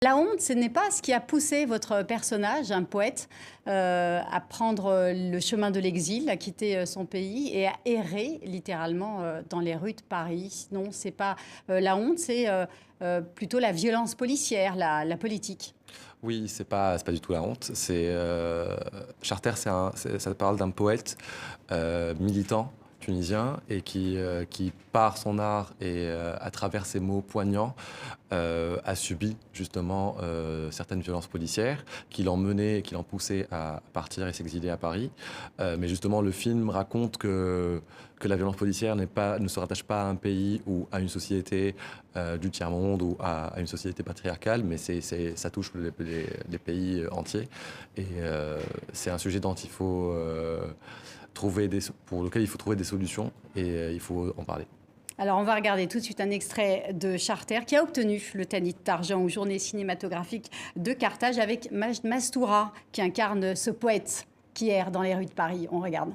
La honte, ce n'est pas ce qui a poussé votre personnage, un poète, à prendre le chemin de l'exil, à quitter son pays et à errer littéralement dans les rues de Paris. Non, c'est pas la honte, c'est plutôt la violence policière, la politique. Oui, c'est pas du tout la honte. Charter, ça parle d'un poète militant tunisien et qui par son art et à travers ses mots poignants, a subi justement certaines violences policières qui l'ont mené, qui l'ont poussé à partir et s'exiler à Paris. Mais justement, le film raconte que la violence policière ne se rattache pas à un pays ou à une société du tiers-monde ou à une société patriarcale, mais ça touche les pays entiers. Et c'est un sujet dont il faut pour lequel il faut trouver des solutions et il faut en parler. Alors, on va regarder tout de suite un extrait de Charter qui a obtenu le Tanit d'argent aux Journées cinématographiques de Carthage avec Majd Mastoura qui incarne ce poète qui erre dans les rues de Paris. On regarde.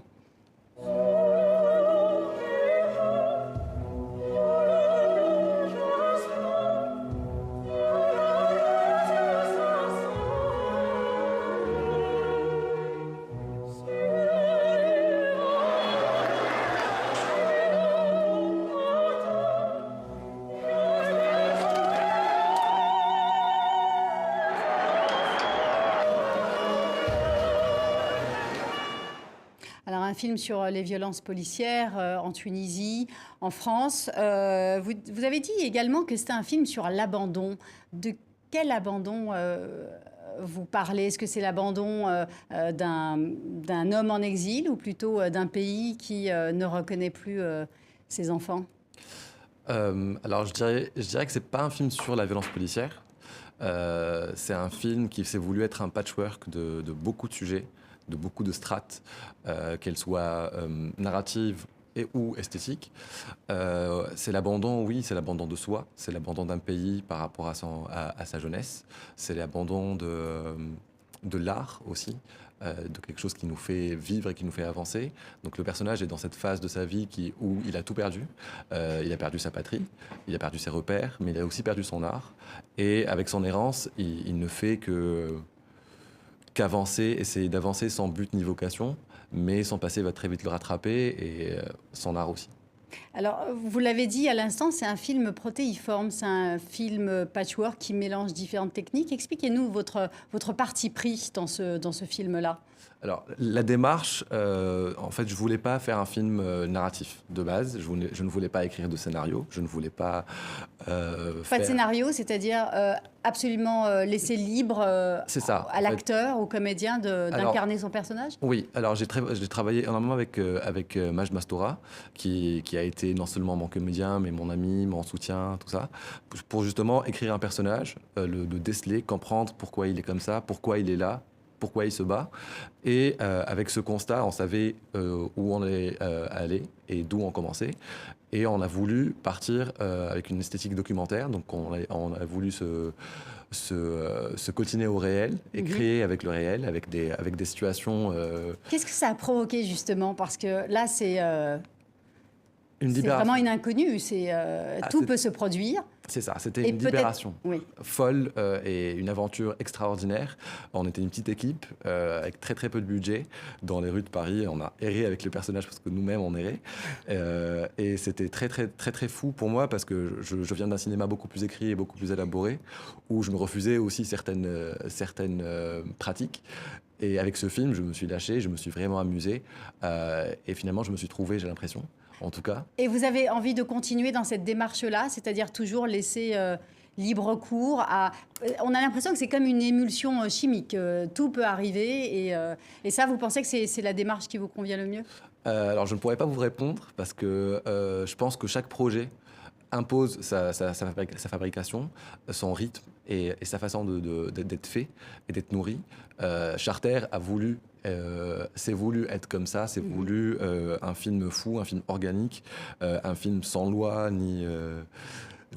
Alors, un film sur les violences policières en Tunisie, en France. Vous avez dit également que c'était un film sur l'abandon. De quel abandon vous parlez? Est-ce que c'est l'abandon d'un homme en exil ou plutôt d'un pays qui ne reconnaît plus ses enfants? Alors je dirais que c'est pas un film sur la violence policière. C'est un film qui s'est voulu être un patchwork de beaucoup de sujets, de beaucoup de strates, qu'elles soient narratives et ou esthétiques. C'est l'abandon, oui, c'est l'abandon de soi, c'est l'abandon d'un pays par rapport à sa jeunesse, c'est l'abandon de l'art aussi, de quelque chose qui nous fait vivre et qui nous fait avancer. Donc le personnage est dans cette phase de sa vie où il a tout perdu. Il a perdu sa patrie, il a perdu ses repères, mais il a aussi perdu son art. Et avec son errance, il ne fait qu'avancer, essayer d'avancer sans but ni vocation, mais son passé va très vite le rattraper et son art aussi. Alors, vous l'avez dit à l'instant, c'est un film protéiforme, c'est un film patchwork qui mélange différentes techniques. Expliquez-nous votre parti pris dans ce film-là. Alors, la démarche, en fait, je voulais pas faire un film narratif de base. Je ne voulais pas écrire de scénario. Je ne voulais pas Pas de faire. scénario, c'est-à-dire absolument laisser libre C'est ça. à En fait. l'acteur, au comédien Alors, d'incarner son personnage? oui. Alors, j'ai travaillé énormément avec Majd Mastoura, qui a été non seulement mon comédien, mais mon ami, mon soutien, tout ça, pour justement écrire un personnage, le déceler, comprendre pourquoi il est comme ça, pourquoi il est là, pourquoi il se bat. Et avec ce constat, on savait où on allait aller et d'où on commençait. Et on a voulu partir avec une esthétique documentaire. Donc on a voulu se coltiner au réel et créer avec le réel, avec des situations. Qu'est-ce que ça a provoqué justement? Parce que là, Une c'est vraiment libération. une inconnue. Ah, Tout peut se produire. c'est ça, c'était Et une peut-être, libération oui. folle et une aventure extraordinaire. On était une petite équipe avec très très peu de budget dans les rues de Paris. On a erré avec les personnages parce que nous-mêmes on errait. Et c'était très très très très fou pour moi parce que je viens d'un cinéma beaucoup plus écrit et beaucoup plus élaboré où je me refusais aussi certaines pratiques. Et avec ce film, je me suis lâché, je me suis vraiment amusé et finalement je me suis trouvé, j'ai l'impression, en tout cas. Et vous avez envie de continuer dans cette démarche-là, c'est-à-dire toujours laisser libre cours à... On a l'impression que c'est comme une émulsion chimique. Tout peut arriver et ça, vous pensez que c'est la démarche qui vous convient le mieux? Alors, je ne pourrais pas vous répondre parce que je pense que chaque projet impose sa fabrication, son rythme et sa façon d'être fait et d'être nourri. Charter a voulu, c'est voulu être comme ça, c'est voulu un film fou, un film organique, un film sans loi ni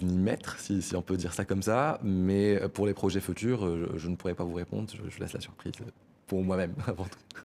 maître, si on peut dire ça comme ça. Mais pour les projets futurs, je ne pourrais pas vous répondre, je laisse la surprise pour moi-même avant tout.